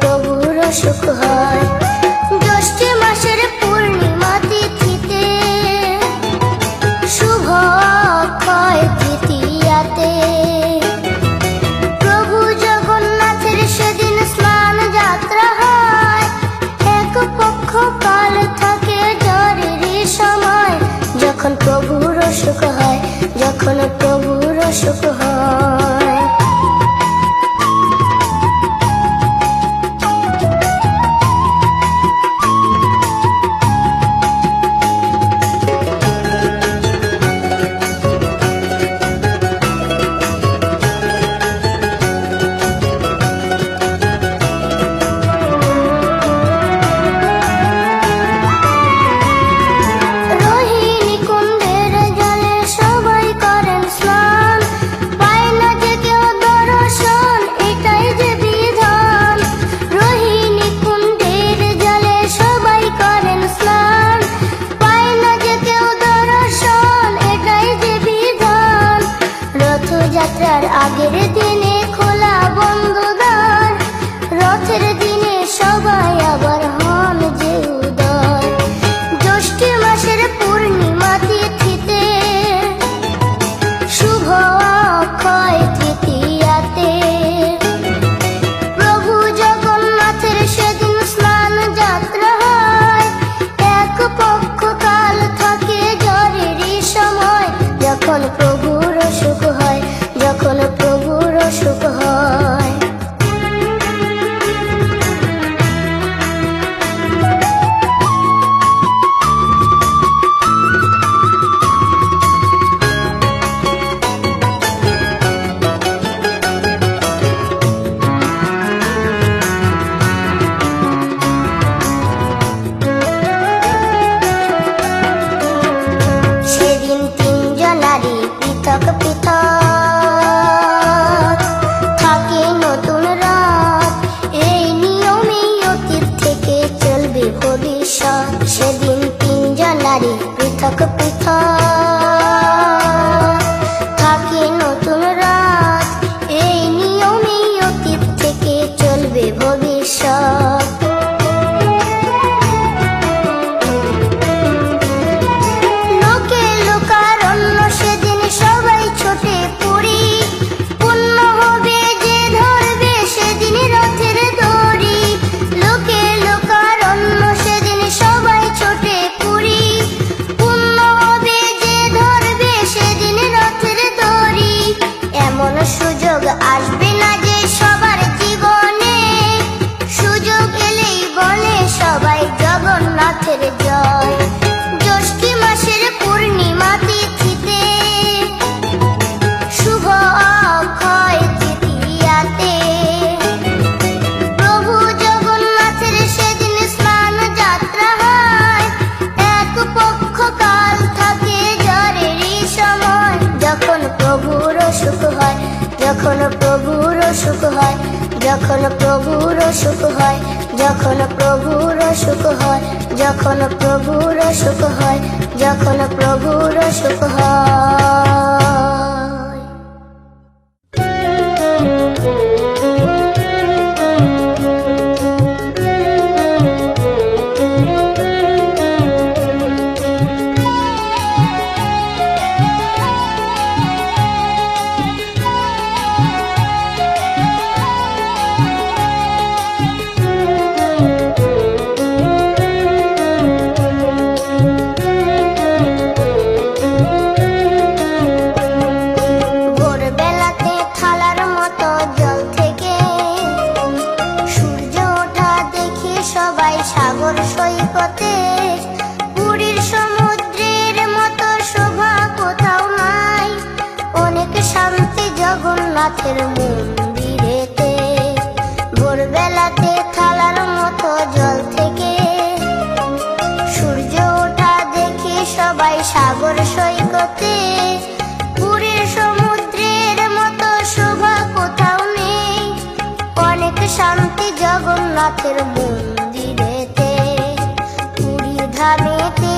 প্রভুর অসুখ হয়। জ্যৈষ্ঠ মাসের পূর্ণিমা তিথিতে শুভ অক্ষয় তৃতীয়াতে প্রভু জগন্নাথের সেদিন স্নান যাত্রা হয়। এক পক্ষ কাল থাকে জ্বরের সময়, যখন প্রভুর অসুখ হয়, যখন প্রভুর অসুখ হয়। যাত্রার আগের দিনে খোলা বন্ধ দ্বার, রথের দিনে সবাই আবার হন যে উদয়। জ্যৈষ্ঠ মাসের পূর্ণিমা তিথিতে শুভ অক্ষয় তৃতীয়াতে প্রভু জগন্নাথের সেদিন স্নান যাত্রা হয়। এক পক্ষ কাল থাকে জ্বরের সময়, যখন প্রভুর অসুখ হয়, যখন প্রভুর অসুখ হয়। সেদিন তিনজনারই পৃথক পৃথক থাকে নতুন রাত, এই নিয়মেই অতীত থেকে চলবে ভবিষ্যৎ। সেদিন তিনজনারই পৃথক পৃথক থাকে নতুন রাত, এই নিয়মেই অতীত থেকে চলবে ভবিষ্যৎ। লোকে লোকারণ্য সেদিন সবাই ছোটে পুরী, পুণ্য হবে যে ধরবে সেদিন রথের দড়ি। লোকে লোকারণ্য সেদিন সবাই ছোটে পুরী, পুণ্য হবে যে ধরবে সেদিন রথের দড়ি। এমন সুযোগ আসবে না যে সবার জীবনে, সুযোগ এলেই বলে সবাই জগন্নাথের জয়। জ্যৈষ্ঠ মাসের পূর্ণিমা তিথিতে শুভ অক্ষয় তৃতীয়াতে প্রভু জগন্নাথের সেদিন স্নান যাত্রা হয়। এক পক্ষ কাল থাকে জ্বরের সময়, যখন প্রভুর অসুখ হয়, যখন প্রভুর অসুখ হয়, যখন প্রভুর অসুখ হয়, যখন প্রভুর অসুখ হয়, যখন প্রভুর অসুখ হয়, যখন প্রভুর অসুখ হয়। ভোরবেলাতে থালার মতো জল থেকে সূর্য ওঠা দেখি সবাই সাগর সৈকতে। পুরীর সমুদ্রের মতো শোভা কোথাও নাই, অনেক শান্তি জগন্নাথের মন্দিরেতে। ভোরবেলাতে থালার মতো জল থেকে সূর্য ওঠা দেখি সবাই সাগর সৈকতে। পুরীর সমুদ্রের মতো শোভা কোথাও নেই, অনেক শান্তি জগন্নাথের মন্দিরেতে। পুরী ধামেতে